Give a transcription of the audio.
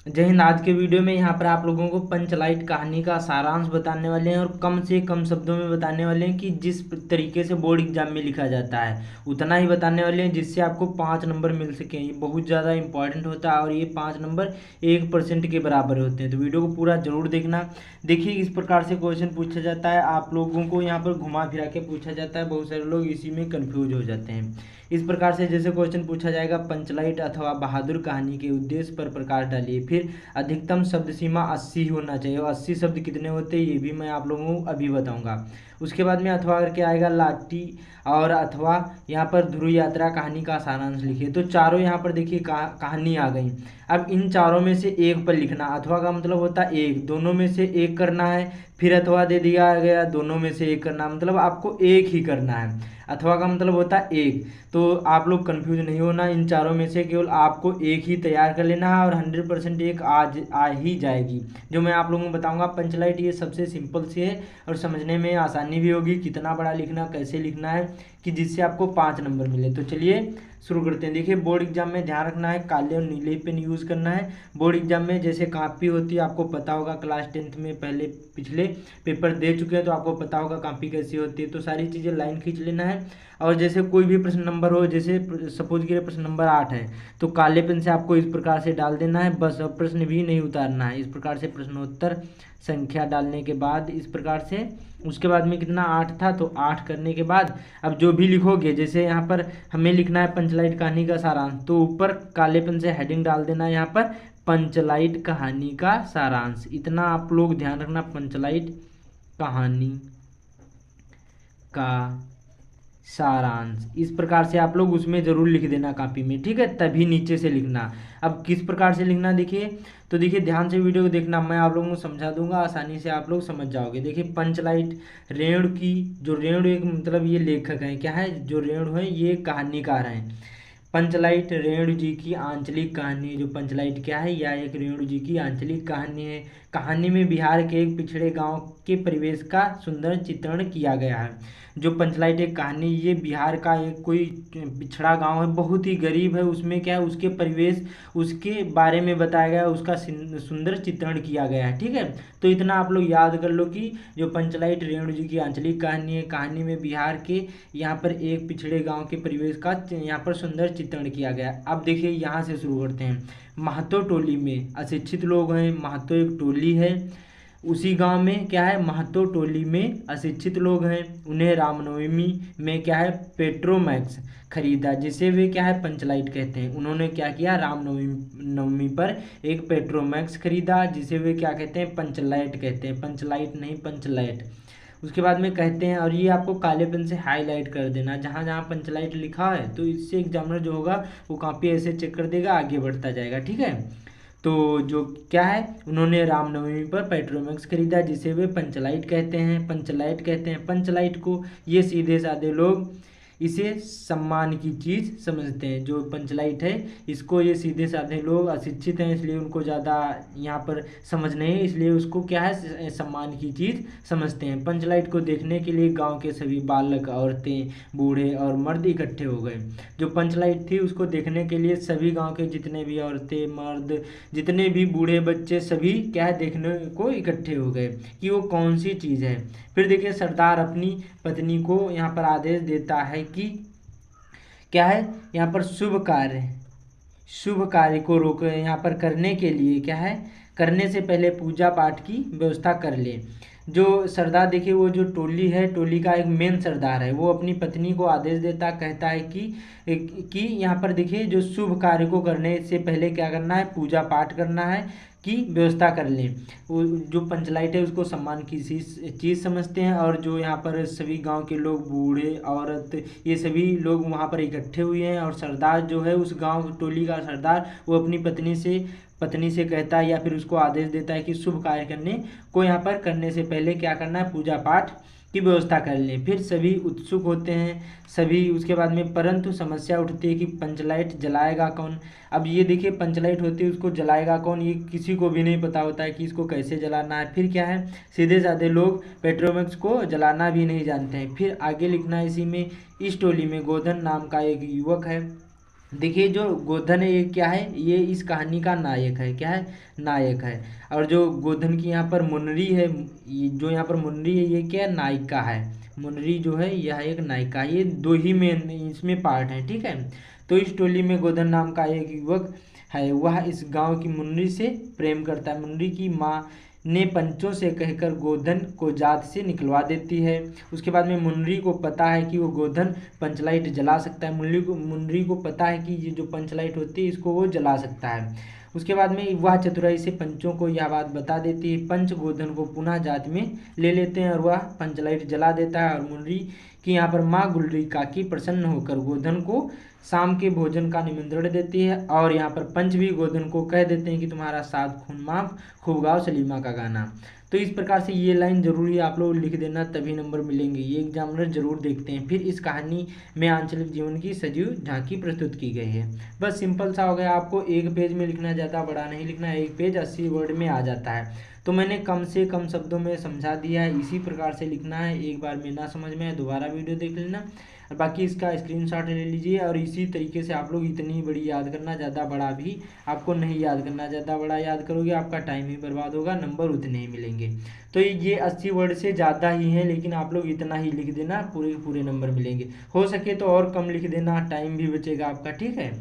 जय हिंद। आज के वीडियो में यहाँ पर आप लोगों को पंचलाइट कहानी का सारांश बताने वाले हैं और कम से कम शब्दों में बताने वाले हैं कि जिस तरीके से बोर्ड एग्जाम में लिखा जाता है उतना ही बताने वाले हैं जिससे आपको 5 नंबर मिल सकें। ये बहुत ज़्यादा इंपॉर्टेंट होता है और ये 5 नंबर 1% के बराबर होते हैं, तो वीडियो को पूरा जरूर देखना। देखिए, इस प्रकार से क्वेश्चन पूछा जाता है, आप लोगों को यहाँ पर घुमा फिरा के पूछा जाता है, बहुत सारे लोग इसी में कन्फ्यूज हो जाते हैं। इस प्रकार से जैसे क्वेश्चन पूछा जाएगा, पंचलाइट अथवा बहादुर कहानी के उद्देश्य पर प्रकाश डालिए। फिर अधिकतम शब्द सीमा 80 होना चाहिए और 80 शब्द कितने होते हैं ये भी मैं आप लोगों को अभी बताऊंगा। उसके बाद में अथवा करके आएगा लाठी और अथवा यहाँ पर ध्रुव यात्रा कहानी का सारांश लिखिए। तो चारों यहाँ पर देखिए कहानी आ गई। अब इन चारों में से एक पर लिखना। अथवा का मतलब होता है एक, दोनों में से एक करना है। फिर अथवा दे दिया गया, दोनों में से एक करना, मतलब आपको एक ही करना है। अथवा का मतलब होता है एक, तो आप लोग कंफ्यूज नहीं होना, इन चारों में से केवल आपको एक ही तैयार कर लेना है और 100% एक आ ही जाएगी जो मैं आप लोगों को बताऊंगा। पंचलाइट ये सबसे सिंपल सी है और समझने में आसानी भी होगी, कितना बड़ा लिखना, कैसे लिखना है कि जिससे आपको 5 नंबर मिले। तो चलिए शुरू करते हैं। देखिए, बोर्ड एग्जाम में ध्यान रखना है, काले और नीले पेन यूज़ करना है। बोर्ड एग्जाम में जैसे कॉपी होती है, आपको पता होगा, क्लास 10th में पहले पिछले पेपर दे चुके हैं तो आपको पता होगा कॉपी कैसी होती है। तो सारी चीज़ें लाइन खींच लेना है और जैसे कोई भी प्रश्न नंबर हो, जैसे सपोज करिए प्रश्न नंबर 8 है तो काले पेन से आपको इस प्रकार से डाल देना है बस। अब प्रश्न भी नहीं उतारना है, इस प्रकार से प्रश्नोत्तर संख्या डालने के बाद इस प्रकार से, उसके बाद में कितना 8 था तो 8 करने के बाद अब जो भी लिखोगे, जैसे यहाँ पर हमें लिखना है पंचलाइट कहानी का सारांश, तो ऊपर काले पेन से हेडिंग डाल देना है यहाँ पर पंचलाइट कहानी का सारांश। इतना आप लोग ध्यान रखना, पंचलाइट कहानी का सारांश, इस प्रकार से आप लोग उसमें ज़रूर लिख देना कॉपी में, ठीक है। तभी नीचे से लिखना। अब किस प्रकार से लिखना देखिए, तो देखिए ध्यान से वीडियो को देखना, मैं आप लोगों को समझा दूंगा, आसानी से आप लोग समझ जाओगे। देखिए, पंचलाइट रेणु की, जो रेणु एक मतलब ये लेखक है, क्या है, जो रेणु है ये कहानीकार हैं। पंचलाइट रेणु जी की आंचलिक कहानी, जो पंचलाइट क्या है, यह एक रेणु जी की आंचलिक कहानी है। कहानी में बिहार के एक पिछड़े गांव के परिवेश का सुंदर चित्रण किया गया है। जो पंचलाइट एक कहानी, ये बिहार का एक कोई पिछड़ा गांव है, बहुत ही गरीब है, उसमें क्या है, उसके परिवेश, उसके बारे में बताया गया है, उसका सुंदर चित्रण किया गया है, ठीक है। तो इतना आप लोग याद कर लो कि जो पंचलाइट रेणु जी की आंचलिक कहानी है, कहानी में बिहार के यहाँ पर एक पिछड़े गांव के परिवेश का यहाँ पर सुंदर चित्रण किया गया। अब देखिए यहाँ से शुरू करते हैं। महतो टोली में अशिक्षित लोग हैं, महतो एक टोली है, उसी गांव में क्या है, महतो टोली में अशिक्षित लोग हैं। उन्हें रामनवमी में क्या है, पेट्रोमैक्स खरीदा, जिसे वे क्या है, पंचलाइट कहते हैं। उन्होंने क्या किया, रामनवमी पर एक पेट्रोमैक्स खरीदा, जिसे वे क्या कहते हैं, पंचलाइट कहते हैं, पंचलाइट नहीं पंचलाइट। उसके बाद में कहते हैं, और ये आपको काले पेन से हाईलाइट कर देना, जहाँ जहाँ पंचलाइट लिखा है, तो इससे एग्जामिनर जो होगा वो कॉपी ऐसे चेक कर देगा, आगे बढ़ता जाएगा, ठीक है। तो जो क्या है, उन्होंने रामनवमी पर पेट्रोमैक्स खरीदा, जिसे वे पंचलाइट कहते हैं, पंचलाइट कहते हैं। पंचलाइट को ये सीधे साधे लोग इसे सम्मान की चीज़ समझते हैं। जो पंचलाइट है इसको ये सीधे साधे लोग अशिक्षित हैं, इसलिए उनको ज़्यादा यहाँ पर समझ नहीं है, इसलिए उसको क्या है, सम्मान की चीज़ समझते हैं। पंचलाइट को देखने के लिए गांव के सभी बालक, औरतें, बूढ़े और मर्द इकट्ठे हो गए। जो पंचलाइट थी उसको देखने के लिए सभी गांव के जितने भी औरतें, मर्द, जितने भी बूढ़े, बच्चे, सभी क्या है, देखने को इकट्ठे हो गए कि वो कौन सी चीज़ है। फिर देखिए, सरदार अपनी पत्नी को यहाँ पर आदेश देता है कि क्या है, यहाँ पर शुभ कार्य को रोक यहाँ पर करने के लिए क्या है, करने से पहले पूजा पाठ की व्यवस्था कर ले। जो सरदार, देखिए वो जो टोली है, टोली का एक मेन सरदार है, वो अपनी पत्नी को आदेश देता, कहता है कि यहाँ पर देखिए जो शुभ कार्य को करने से पहले क्या करना है, पूजा पाठ करना है की व्यवस्था कर लें। वो जो पंचलाइट है उसको सम्मान की चीज़ समझते हैं, और जो यहाँ पर सभी गांव के लोग, बूढ़े, औरत, ये सभी लोग वहाँ पर इकट्ठे हुए हैं। और सरदार जो है, उस गांव टोली का सरदार, वो अपनी पत्नी से कहता है या फिर उसको आदेश देता है कि शुभ कार्य करने को यहाँ पर करने से पहले क्या करना है, पूजा पाठ की व्यवस्था कर लें। फिर सभी उत्सुक होते हैं, सभी उसके बाद में, परंतु समस्या उठती है कि पंचलाइट जलाएगा कौन। अब ये देखिए, पंचलाइट होती है उसको जलाएगा कौन, ये किसी को भी नहीं पता होता है कि इसको कैसे जलाना है। फिर क्या है, सीधे साधे लोग पेट्रोमैक्स को जलाना भी नहीं जानते हैं। फिर आगे लिखना है इसी में, इस टोली में गोधन नाम का एक युवक है, देखिए जो गोधन है ये क्या है, ये इस कहानी का नायक है, क्या है, नायक है। और जो गोधन की यहाँ पर मुनरी है, ये जो यहाँ पर मुनरी है ये क्या है, नायिका है। मुनरी जो है यह एक नायिका है। ये दो ही मेन इसमें पार्ट है, ठीक है। तो इस टोली में गोधन नाम का एक युवक है, वह इस गांव की मुनरी से प्रेम करता है। मुनरी की माँ ने पंचों से कहकर गोधन को जात से निकलवा देती है। उसके बाद में मुनरी को पता है कि वो गोधन पंचलाइट जला सकता है। मुनरी को पता है कि ये जो पंचलाइट होती है इसको वो जला सकता है। उसके बाद में वह चतुराई से पंचों को यह बात बता देती है। पंच गोधन को पुनः जात में ले लेते हैं और वह पंचलाइट जला देता है। और मुनरी की यहाँ पर माँ गुलरी काकी प्रसन्न होकर गोधन को शाम के भोजन का निमंत्रण देती है। और यहाँ पर पंच भी गोधन को कह देते हैं कि तुम्हारा साथ खून माफ, खूब गाओ सलीमा का गाना। तो इस प्रकार से ये लाइन जरूरी आप लोग लिख देना, तभी नंबर मिलेंगे। ये एग्जामिनर जरूर देखते हैं। फिर इस कहानी में आंचलिक जीवन की सजीव झांकी प्रस्तुत की गई है। बस सिंपल सा हो गया। आपको एक पेज में लिखना, ज़्यादा बड़ा नहीं लिखना है। एक पेज 80 वर्ड में आ जाता है। तो मैंने कम से कम शब्दों में समझा दिया है, इसी प्रकार से लिखना है। एक बार में ना समझ में आए दोबारा वीडियो देख लेना, और बाकी इसका स्क्रीनशॉट ले लीजिए। और इसी तरीके से आप लोग इतनी बड़ी याद करना, ज़्यादा बड़ा भी आपको नहीं याद करना। ज़्यादा बड़ा याद करोगे आपका टाइम ही बर्बाद होगा, नंबर उतने ही मिलेंगे। तो ये 80 वर्ड से ज़्यादा ही हैं, लेकिन आप लोग इतना ही लिख देना, पूरे पूरे नंबर मिलेंगे। हो सके तो और कम लिख देना, टाइम भी बचेगा आपका, ठीक है।